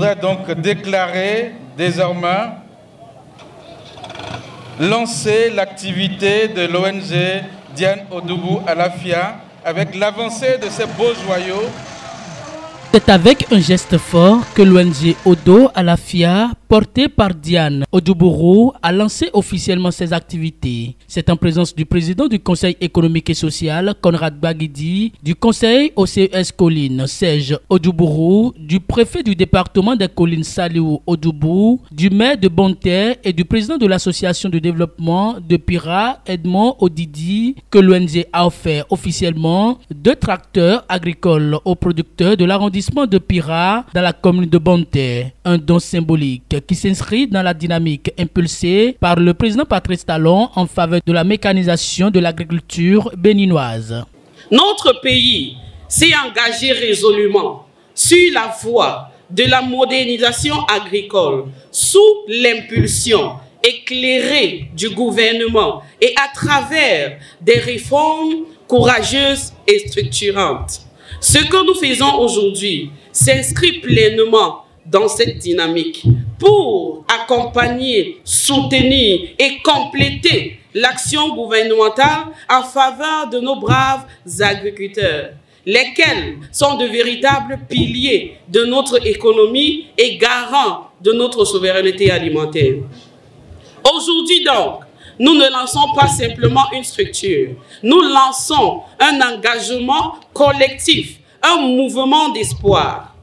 voudrais donc déclarer désormais lancer l'activité de l'ONG Diane Odoubou Alafia avec l'avancée de ces beaux joyaux. C'est avec un geste fort que l'ONG Odo Alafia, portée par Diane Odoubou, a lancé officiellement ses activités. C'est en présence du président du Conseil économique et social, Conrad Baguidi, du Conseil OCS Collines, Serge Odoubou, du préfet du département des Collines, Saliou Odoubou, du maire de Bonne-Terre et du président de l'association de développement de Pira, Edmond Odidi, que l'ONG a offert officiellement 2 tracteurs agricoles aux producteurs de l'arrondissement de Pira dans la commune de Bonne-Terre. Un don symbolique qui s'inscrit dans la dynamique impulsée par le président Patrice Talon en faveur de la mécanisation de l'agriculture béninoise. Notre pays s'est engagé résolument sur la voie de la modernisation agricole sous l'impulsion éclairée du gouvernement et à travers des réformes courageuses et structurantes. Ce que nous faisons aujourd'hui s'inscrit pleinement dans cette dynamique pour accompagner, soutenir et compléter l'action gouvernementale en faveur de nos braves agriculteurs, lesquels sont de véritables piliers de notre économie et garants de notre souveraineté alimentaire. Aujourd'hui donc, nous ne lançons pas simplement une structure, nous lançons un engagement collectif, un mouvement d'espoir,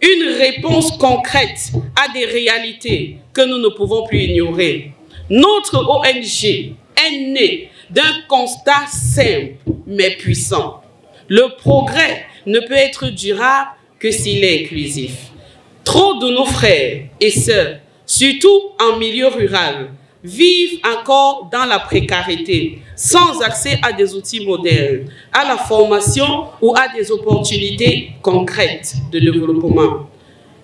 une réponse concrète à des réalités que nous ne pouvons plus ignorer. Notre ONG est née d'un constat simple mais puissant. Le progrès ne peut être durable que s'il est inclusif. Trop de nos frères et sœurs, surtout en milieu rural, vivent encore dans la précarité, sans accès à des outils modernes, à la formation ou à des opportunités concrètes de développement.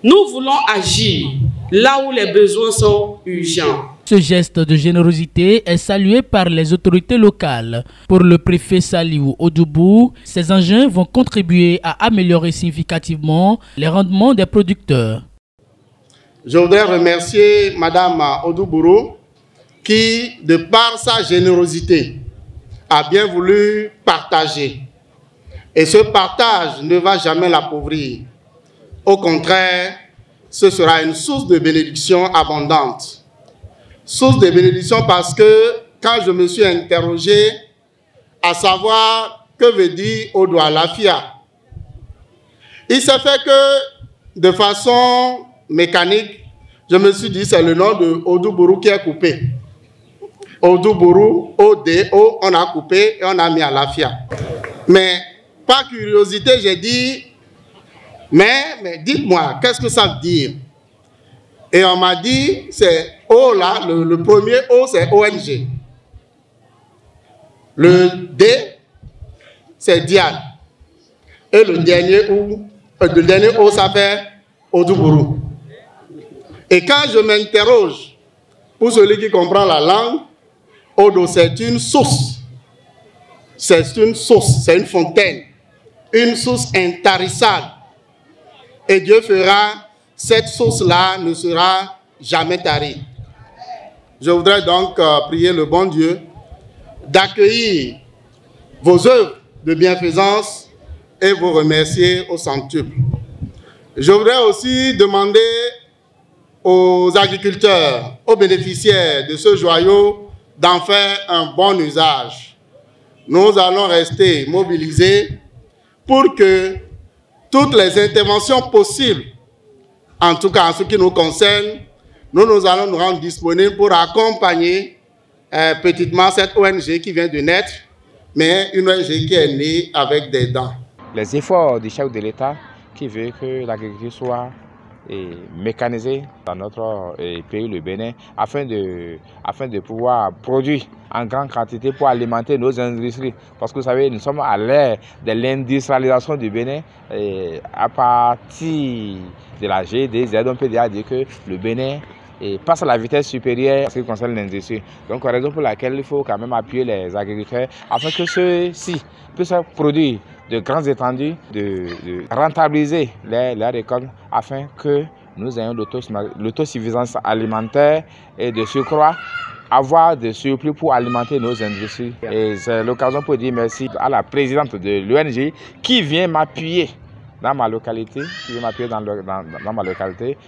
Nous voulons agir là où les besoins sont urgents. Ce geste de générosité est salué par les autorités locales. Pour le préfet Saliou Odoubou, ces engins vont contribuer à améliorer significativement les rendements des producteurs. Je voudrais remercier Madame Odoubou qui, de par sa générosité, a bien voulu partager. Et ce partage ne va jamais l'appauvrir. Au contraire, ce sera une source de bénédiction abondante. Source de bénédiction parce que quand je me suis interrogé à savoir que veut dire Odo Alafia, il s'est fait que de façon mécanique, je me suis dit c'est le nom de Odoubou qui est coupé. Odoubou, O-D-O, on a coupé et on a mis Alafia. Mais par curiosité, j'ai dit, mais dites-moi, qu'est-ce que ça veut dire? Et on m'a dit, c'est O là, le premier O c'est ONG. Le D, c'est Diane. Et le dernier O, ça fait Odoubou. Et quand je m'interroge, pour celui qui comprend la langue, Odo, c'est une source. C'est une source, c'est une fontaine. Une source intarissable. Et Dieu fera, cette source-là ne sera jamais tarie. Je voudrais donc prier le bon Dieu d'accueillir vos œuvres de bienfaisance et vous remercier au centuple. Je voudrais aussi demander aux agriculteurs, aux bénéficiaires de ce joyau d'en faire un bon usage. Nous allons rester mobilisés pour que toutes les interventions possibles, en tout cas en ce qui nous concerne, nous allons nous rendre disponibles pour accompagner petitement cette ONG qui vient de naître, mais une ONG qui est née avec des dents. Les efforts du chef de l'État qui veut que l'agriculture soit mécanisée dans notre pays, le Bénin, afin de pouvoir produire en grande quantité pour alimenter nos industries. Parce que vous savez, nous sommes à l'ère de l'industrialisation du Bénin. Et à partir de la GDZ, on peut dire que le Bénin passe à la vitesse supérieure en ce qui concerne l'industrie. Donc, raison pour laquelle il faut quand même appuyer les agriculteurs afin que ceux-ci puissent produire de grandes étendues, de rentabiliser les récoltes afin que nous ayons l'autosuffisance alimentaire et de surcroît, avoir des surplus pour alimenter nos industries. Et c'est l'occasion pour dire merci à la présidente de l'ONG qui vient m'appuyer dans ma localité,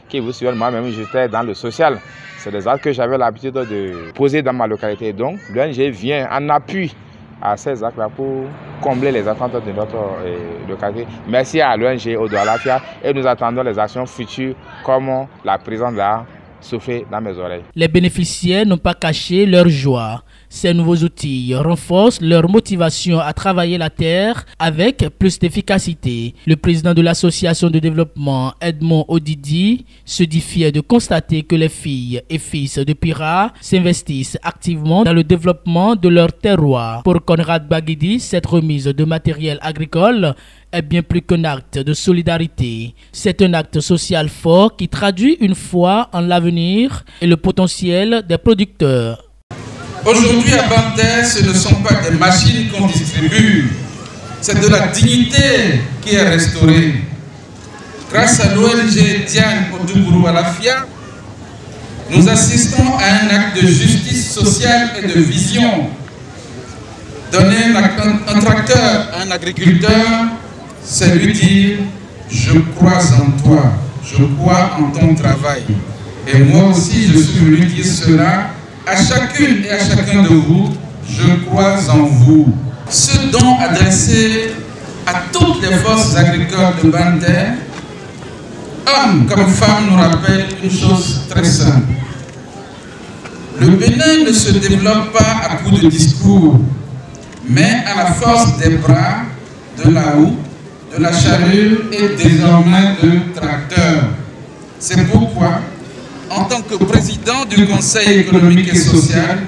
qui vous suivez, moi-même j'étais dans le social. C'est des actes que j'avais l'habitude de poser dans ma localité. Donc l'ONG vient en appui à ces actes-là pour combler les attentes de notre localité. Merci à l'ONG Odo Alafia et nous attendons les actions futures comme la présence là souffler dans mes oreilles. Les bénéficiaires n'ont pas caché leur joie. Ces nouveaux outils renforcent leur motivation à travailler la terre avec plus d'efficacité. Le président de l'association de développement, Edmond Odidi, se dit fier de constater que les filles et fils de Pira s'investissent activement dans le développement de leur terroir. Pour Conrad Baguidi, cette remise de matériel agricole est bien plus qu'un acte de solidarité. C'est un acte social fort qui traduit une foi en l'avenir et le potentiel des producteurs. Aujourd'hui à Banter, ce ne sont pas des machines qu'on distribue, c'est de la dignité qui est restaurée. Grâce à l'ONG Diane Odubourou Alafia, nous assistons à un acte de justice sociale et de vision. Donner un tracteur à un agriculteur, c'est lui dire « je crois en toi, je crois en ton travail ». Et moi aussi, je suis venu dire cela à chacune et à chacun de vous, je crois en vous. Ce don adressé à toutes les forces agricoles de Banter, hommes comme femmes, nous rappelle une chose très simple. Le Bénin ne se développe pas à coup de discours, mais à la force des bras, de la houe, de la charrue et désormais de tracteurs. C'est pourquoi, en tant que président du Conseil économique et social,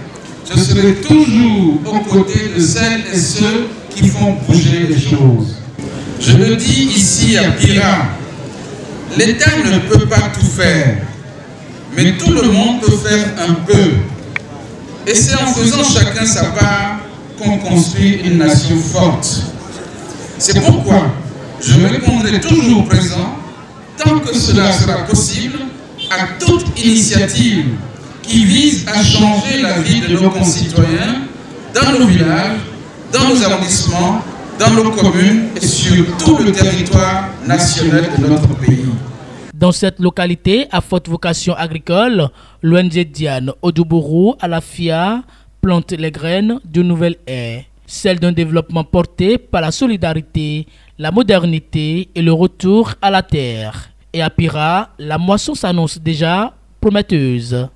je serai toujours aux côtés de celles et ceux qui font bouger les choses. Je le dis ici à Pira, l'État ne peut pas tout faire, mais tout le monde peut faire un peu. Et c'est en faisant chacun sa part qu'on construit une nation forte. C'est pourquoi je répondrai toujours présent, tant que cela sera possible, à toute initiative qui vise à changer la vie de nos concitoyens dans nos villages, dans nos arrondissements, dans nos communes et sur tout le territoire national de notre pays. Dans cette localité à forte vocation agricole, l'ONG Diane Odubourou Alafia plante les graines d'une nouvelle ère, celle d'un développement porté par la solidarité, la modernité et le retour à la terre. Et à Pira, la moisson s'annonce déjà prometteuse.